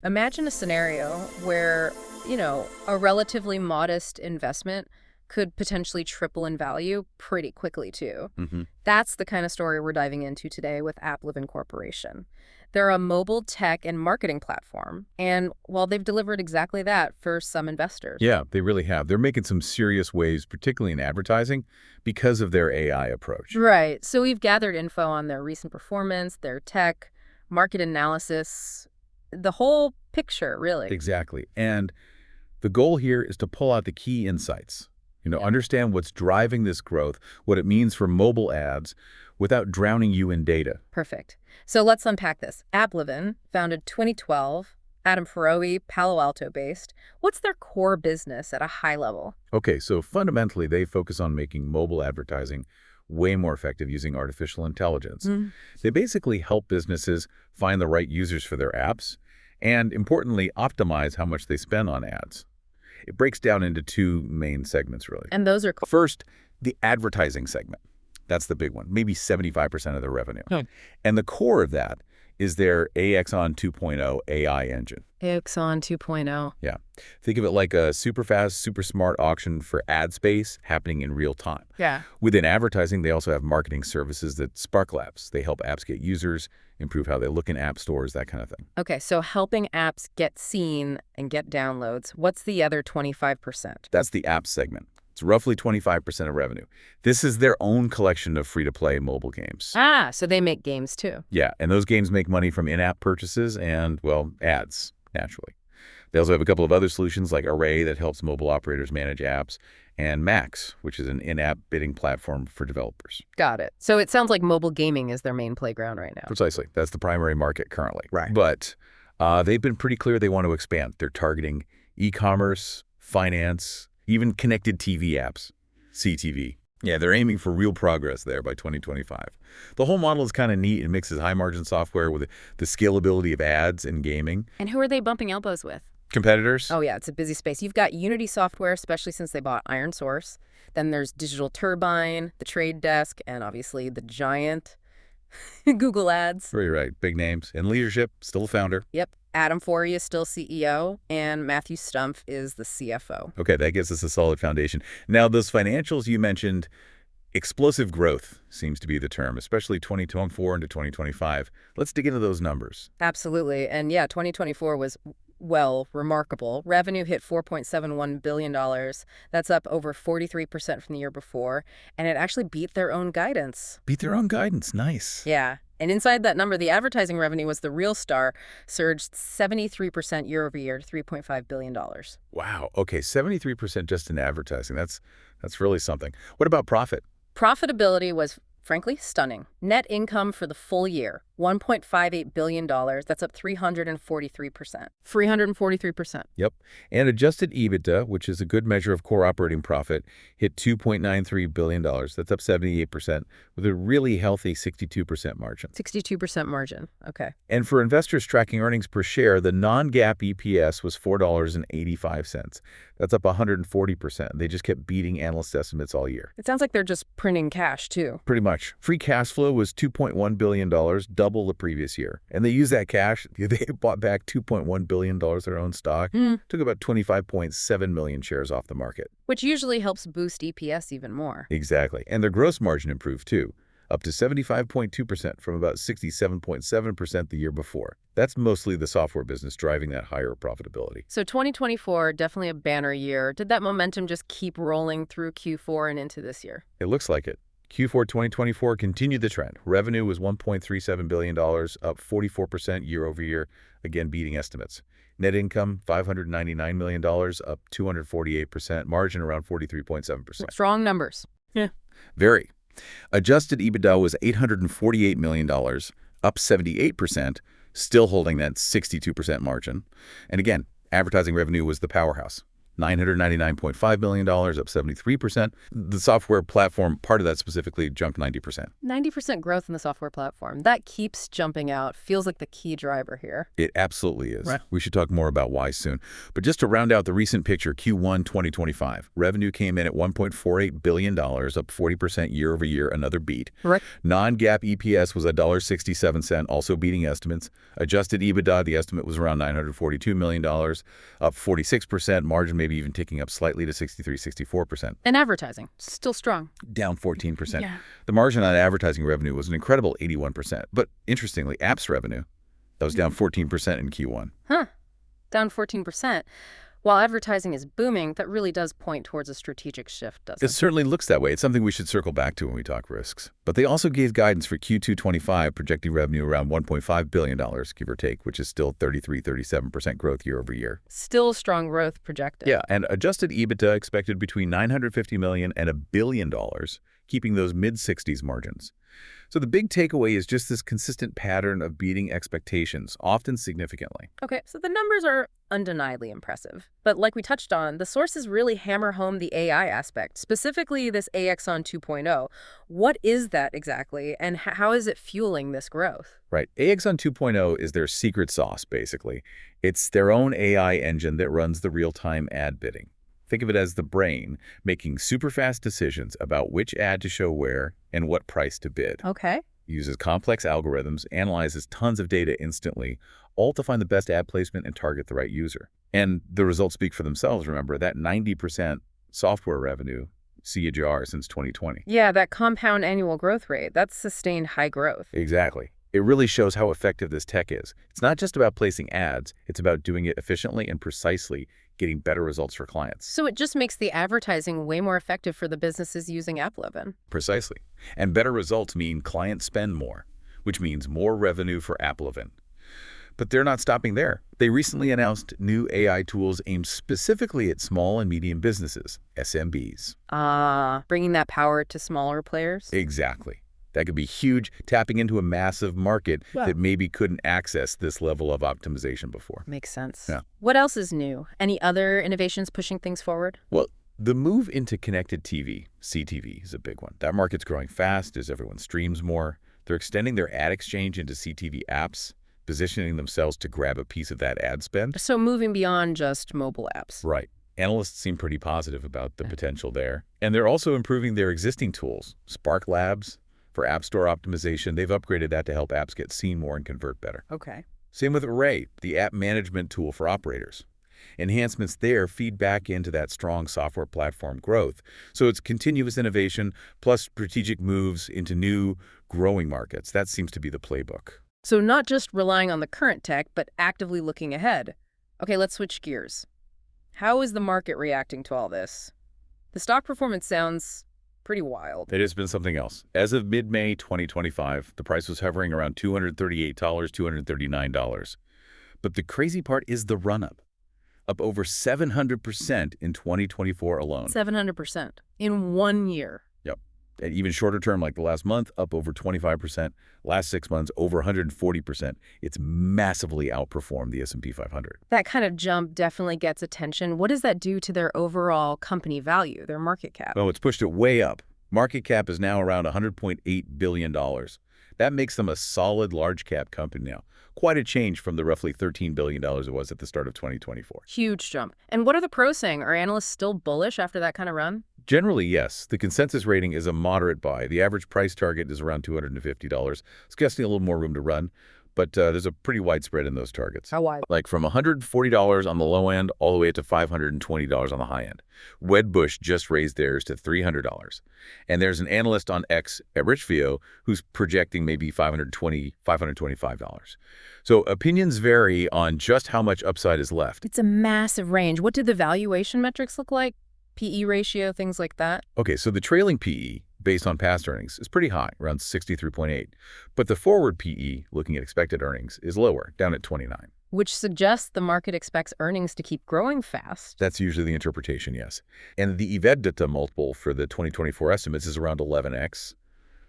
Imagine a scenario where, a relatively modest investment could potentially triple in value pretty quickly, too. Hmm. That's the kind of story we're diving into today with Applovin Corporation. They're a mobile tech and marketing platform, and while they've delivered exactly that for some investors. Yeah, they really have. They're making some serious waves, particularly in advertising, because of their AI approach. Right. So we've gathered info on their recent performance, their tech, market analysis, the whole picture, really. Exactly. And the goal here is to pull out the key insights. Yeah. Understand what's driving this growth, what it means for mobile ads, without drowning you in data. Perfect. So let's unpack this. Applovin, founded 2012, Adam Foroughi, Palo Alto based. What's their core business at a high level? Okay, so fundamentally, they focus on making mobile advertising way more effective using artificial intelligence. Mm. They basically help businesses find the right users for their apps and, importantly, optimize how much they spend on ads. It breaks down into two main segments, really. And those are First, the advertising segment. That's the big one, maybe 75% of their revenue. Hmm. And the core of that is their AXON 2.0 AI engine. Exxon 2.0. Yeah. Think of it like a super fast, super smart auction for ad space happening in real time. Yeah. Within advertising, they also have marketing services that spark apps. They help apps get users, improve how they look in app stores, that kind of thing. Okay, so helping apps get seen and get downloads. What's the other 25%? That's the app segment. It's roughly 25% of revenue. This is their own collection of free-to-play mobile games. Ah, so they make games too. Yeah, and those games make money from in-app purchases and, well, ads, naturally. They also have a couple of other solutions like Array that helps mobile operators manage apps, and Max, which is an in-app bidding platform for developers. Got it. So it sounds like mobile gaming is their main playground right now. Precisely. That's the primary market currently. Right. But they've been pretty clear they want to expand. They're targeting e-commerce, finance, even connected TV apps, CTV. Yeah, they're aiming for real progress there by 2025. The whole model is kind of neat. It mixes high-margin software with the scalability of ads and gaming. And who are they bumping elbows with? Competitors? Oh, yeah, it's a busy space. You've got Unity Software, especially since they bought Iron Source. Then there's Digital Turbine, The Trade Desk, and obviously the giant Google Ads. Very right. Big names. And leadership, still a founder. Yep. Adam Forey is still CEO, and Matthew Stumpf is the CFO. Okay, that gives us a solid foundation. Now, those financials you mentioned, explosive growth seems to be the term, especially 2024 into 2025. Let's dig into those numbers. Absolutely. And yeah, 2024 was, well, remarkable. Revenue hit $4.71 billion. That's up over 43% from the year before, and it actually beat their own guidance. Beat their own guidance. Nice. Yeah. And inside that number, the advertising revenue was the real star, surged 73% year over year to $3.5 billion. Wow. Okay, 73% just in advertising. That's really something. What about profit? Profitability was, frankly, stunning. Net income for the full year, $1.58 billion. That's up 343%. 343%. Yep. And adjusted EBITDA, which is a good measure of core operating profit, hit $2.93 billion. That's up 78% with a really healthy 62% margin. 62% margin. Okay. And for investors tracking earnings per share, the non-GAAP EPS was $4.85. That's up 140%. They just kept beating analyst estimates all year. It sounds like they're just printing cash, too. Pretty much. Free cash flow was $2.1 billion, double the previous year. And they used that cash. They bought back $2.1 billion of their own stock. Took about 25.7 million shares off the market. Which usually helps boost EPS even more. Exactly. And their gross margin improved, too, up to 75.2% from about 67.7% the year before. That's mostly the software business driving that higher profitability. So 2024, definitely a banner year. Did that momentum just keep rolling through Q4 and into this year? It looks like it. Q4 2024 continued the trend. Revenue was $1.37 billion, up 44% year over year, again beating estimates. Net income, $599 million, up 248%, margin around 43.7%. Strong numbers. Yeah. Very. Adjusted EBITDA was $848 million, up 78%, still holding that 62% margin. And again, advertising revenue was the powerhouse. $999.5 million, up 73%. The software platform, part of that specifically, jumped 90%. 90% growth in the software platform. That keeps jumping out. Feels like the key driver here. It absolutely is. Right. We should talk more about why soon. But just to round out the recent picture, Q1 2025, revenue came in at $1.48 billion, up 40% year over year, another beat. Right. Non-GAAP EPS was $1.67, also beating estimates. Adjusted EBITDA, the estimate was around $942 million, up 46%, margin maybe even ticking up slightly to 63-64%. And advertising, still strong. Down 14%. Yeah. The margin on advertising revenue was an incredible 81%. But interestingly, apps revenue, that was down 14% in Q1. Huh. Down 14%. While advertising is booming, that really does point towards a strategic shift, doesn't It certainly looks that way. It's something we should circle back to when we talk risks. But they also gave guidance for Q2 25, projecting revenue around $1.5 billion, give or take, which is still 33-37% growth year over year. Still strong growth projected. Yeah, and adjusted EBITDA expected between $950 million and $1 billion, keeping those mid-60s margins. So the big takeaway is just this consistent pattern of beating expectations, often significantly. Okay, so the numbers are undeniably impressive. But like we touched on, the sources really hammer home the AI aspect, specifically this AXON 2.0. What is that exactly, and how is it fueling this growth? Right. AXON 2.0 is their secret sauce, basically. It's their own AI engine that runs the real-time ad bidding. Think of it as the brain making super fast decisions about which ad to show where and what price to bid. Okay. It uses complex algorithms, analyzes tons of data instantly, all to find the best ad placement and target the right user. And the results speak for themselves, remember, that 90% software revenue CAGR since 2020. Yeah, that compound annual growth rate, that's sustained high growth. Exactly. It really shows how effective this tech is. It's not just about placing ads, it's about doing it efficiently and precisely, getting better results for clients. So it just makes the advertising way more effective for the businesses using Applovin. Precisely. And better results mean clients spend more, which means more revenue for Applovin. But they're not stopping there. They recently announced new AI tools aimed specifically at small and medium businesses, SMBs. Bringing that power to smaller players? Exactly. That could be huge, tapping into a massive market that maybe couldn't access this level of optimization before. Makes sense. Yeah. What else is new? Any other innovations pushing things forward? Well, the move into connected TV, CTV, is a big one. That market's growing fast as everyone streams more. They're extending their ad exchange into CTV apps, positioning themselves to grab a piece of that ad spend. So moving beyond just mobile apps. Right. Analysts seem pretty positive about the potential there. And they're also improving their existing tools. Spark Labs, for App Store optimization, they've upgraded that to help apps get seen more and convert better. Okay. Same with Array, the app management tool for operators. Enhancements there feed back into that strong software platform growth. So it's continuous innovation plus strategic moves into new growing markets. That seems to be the playbook. So not just relying on the current tech, but actively looking ahead. Okay, let's switch gears. How is the market reacting to all this? The stock performance sounds pretty wild. It has been something else. As of mid-May 2025, the price was hovering around $238, $239. But the crazy part is the run-up, up over 700% in 2024 alone. 700% in 1 year. Yep. And even shorter term, like the last month, up over 25%. Last 6 months, over 140%. It's massively outperformed the S&P 500. That kind of jump definitely gets attention. What does that do to their overall company value, their market cap? Well, it's pushed it way up. Market cap is now around $100.8 billion. That makes them a solid large cap company now. Quite a change from the roughly $13 billion it was at the start of 2024. Huge jump. And what are the pros saying? Are analysts still bullish after that kind of run? Generally, yes. The consensus rating is a moderate buy. The average price target is around $250, suggesting a little more room to run. But there's a pretty wide spread in those targets. How wide? Like from $140 on the low end all the way to $520 on the high end. Wedbush just raised theirs to $300. And there's an analyst on X at Richview who's projecting maybe $525. So opinions vary on just how much upside is left. It's a massive range. What do the valuation metrics look like? PE ratio, things like that? Okay, so the trailing PE, based on past earnings, is pretty high, around 63.8. But the forward PE, looking at expected earnings, is lower, down at 29. Which suggests the market expects earnings to keep growing fast. That's usually the interpretation, yes. And the EBITDA multiple for the 2024 estimates is around 11x.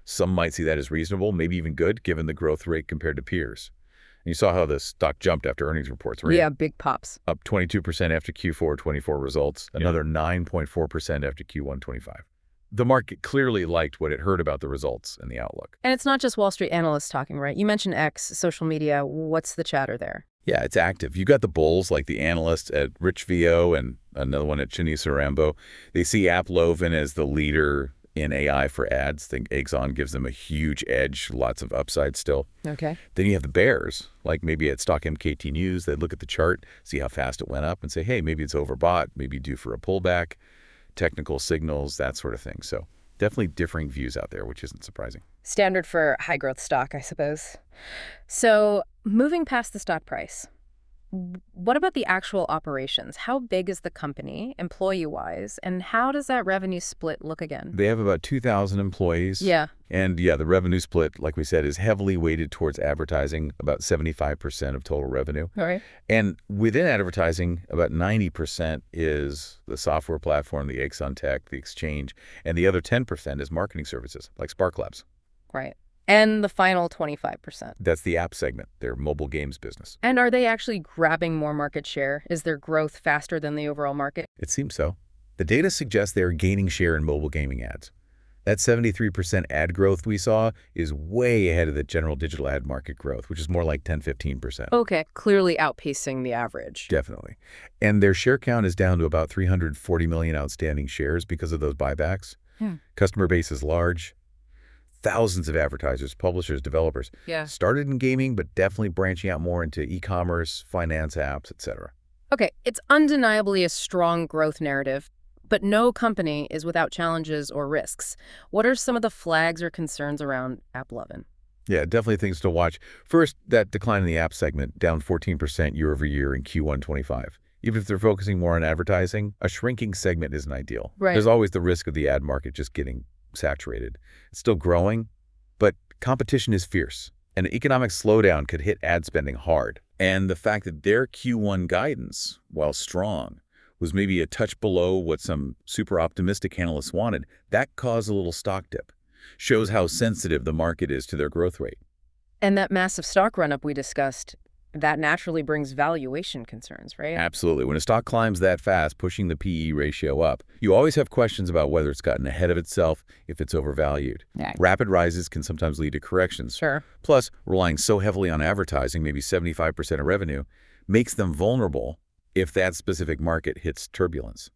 Some might see that as reasonable, maybe even good, given the growth rate compared to peers. You saw how the stock jumped after earnings reports, right? Yeah, big pops. Up 22% after Q4 24 results, another 9.4% after Q1 25. The market clearly liked what it heard about the results and the outlook. And it's not just Wall Street analysts talking, right? You mentioned X, social media. What's the chatter there? Yeah, it's active. You got the bulls like the analysts at Rich VO and another one at Chinese Rambo. They see Applovin as the leader in AI for ads. Think Exxon gives them a huge edge, lots of upside still. Okay. Then you have the bears, like maybe at Stock MKT News. They look at the chart, see how fast it went up, and say, hey, maybe it's overbought, maybe due for a pullback, technical signals, that sort of thing. So definitely differing views out there, which isn't surprising. Standard for high growth stock, I suppose. So moving past the stock price, what about the actual operations? How big is the company, employee-wise, and how does that revenue split look again? They have about 2,000 employees. Yeah. And yeah, the revenue split, like we said, is heavily weighted towards advertising, about 75% of total revenue. All right. And within advertising, about 90% is the software platform, the Exxon Tech, the exchange, and the other 10% is marketing services, like Spark Labs. Right. And the final 25%. That's the app segment, their mobile games business. And are they actually grabbing more market share? Is their growth faster than the overall market? It seems so. The data suggests they are gaining share in mobile gaming ads. That 73% ad growth we saw is way ahead of the general digital ad market growth, which is more like 10–15%. Okay, clearly outpacing the average. Definitely. And their share count is down to about 340 million outstanding shares because of those buybacks. Customer base is large. Thousands of advertisers, publishers, developers started in gaming, but definitely branching out more into e-commerce, finance apps, etc. Okay, it's undeniably a strong growth narrative, but no company is without challenges or risks. What are some of the flags or concerns around Applovin? Yeah, definitely things to watch. First, that decline in the app segment, down 14% year over year in Q1 25. Even if they're focusing more on advertising, a shrinking segment isn't ideal. Right. There's always the risk of the ad market just getting saturated. It's still growing, but competition is fierce. An economic slowdown could hit ad spending hard. And the fact that their Q1 guidance, while strong, was maybe a touch below what some super optimistic analysts wanted, that caused a little stock dip. Shows how sensitive the market is to their growth rate. And that massive stock run-up we discussed, that naturally brings valuation concerns, right? Absolutely. When a stock climbs that fast, pushing the PE ratio up, you always have questions about whether it's gotten ahead of itself, if it's overvalued. Yeah. Rapid rises can sometimes lead to corrections. Sure. Plus, relying so heavily on advertising, maybe 75% of revenue, makes them vulnerable if that specific market hits turbulence.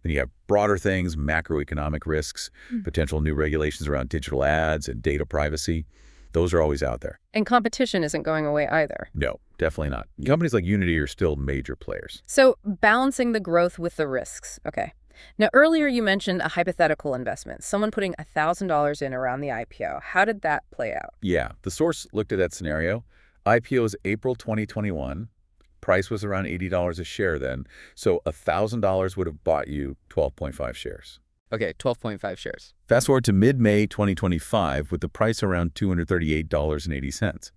Then you have broader things, macroeconomic risks, potential new regulations around digital ads and data privacy. Those are always out there. And competition isn't going away either. No, definitely not. Companies like Unity are still major players. So balancing the growth with the risks. Okay. Now, earlier you mentioned a hypothetical investment, someone putting $1,000 in around the IPO. How did that play out? Yeah, the source looked at that scenario. IPO is April 2021. Price was around $80 a share then. So $1,000 would have bought you 12.5 shares. Okay, 12.5 shares. Fast forward to mid-May 2025 with the price around $238.80.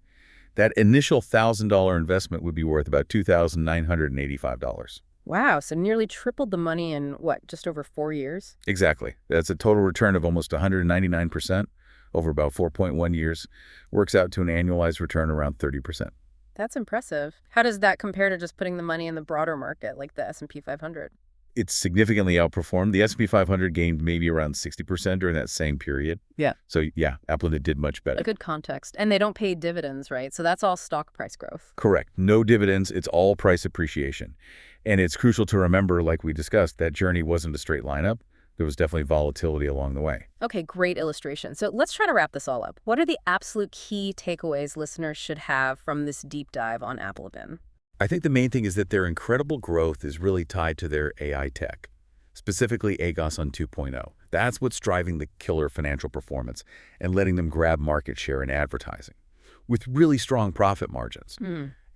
That initial $1,000 investment would be worth about $2,985. Wow, so nearly tripled the money in, what, just over 4 years? Exactly. That's a total return of almost 199% over about 4.1 years. Works out to an annualized return around 30%. That's impressive. How does that compare to just putting the money in the broader market, like the S&P 500? It's significantly outperformed. The S&P 500 gained maybe around 60% during that same period. Yeah. So yeah, Applovin did much better. A good context. And they don't pay dividends, right? So that's all stock price growth. Correct. No dividends. It's all price appreciation. And it's crucial to remember, like we discussed, that journey wasn't a straight line up. There was definitely volatility along the way. Okay, great illustration. So let's try to wrap this all up. What are the absolute key takeaways listeners should have from this deep dive on Applovin? I think the main thing is that their incredible growth is really tied to their AI tech, specifically Exxon 2.0. That's what's driving the killer financial performance and letting them grab market share in advertising with really strong profit margins.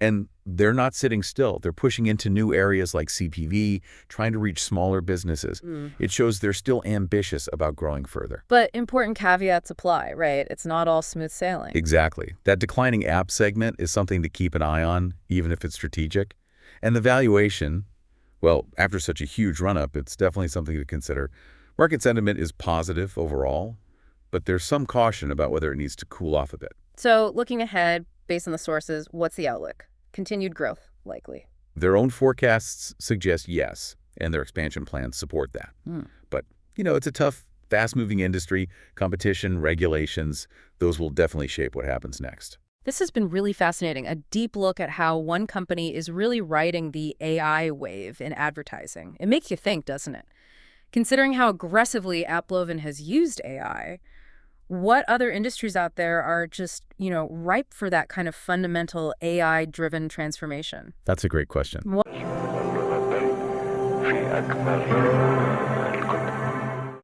And they're not sitting still. They're pushing into new areas like CTV, trying to reach smaller businesses. It shows they're still ambitious about growing further. But important caveats apply, right? It's not all smooth sailing. Exactly. That declining app segment is something to keep an eye on, even if it's strategic. And the valuation, well, after such a huge run-up, it's definitely something to consider. Market sentiment is positive overall, but there's some caution about whether it needs to cool off a bit. So looking ahead, based on the sources, what's the outlook? Continued growth, likely. Their own forecasts suggest yes, and their expansion plans support that. But, it's a tough, fast-moving industry. Competition, regulations, those will definitely shape what happens next. This has been really fascinating, a deep look at how one company is really riding the AI wave in advertising. It makes you think, doesn't it? Considering how aggressively Applovin has used AI, what other industries out there are just, ripe for that kind of fundamental AI-driven transformation? That's a great question.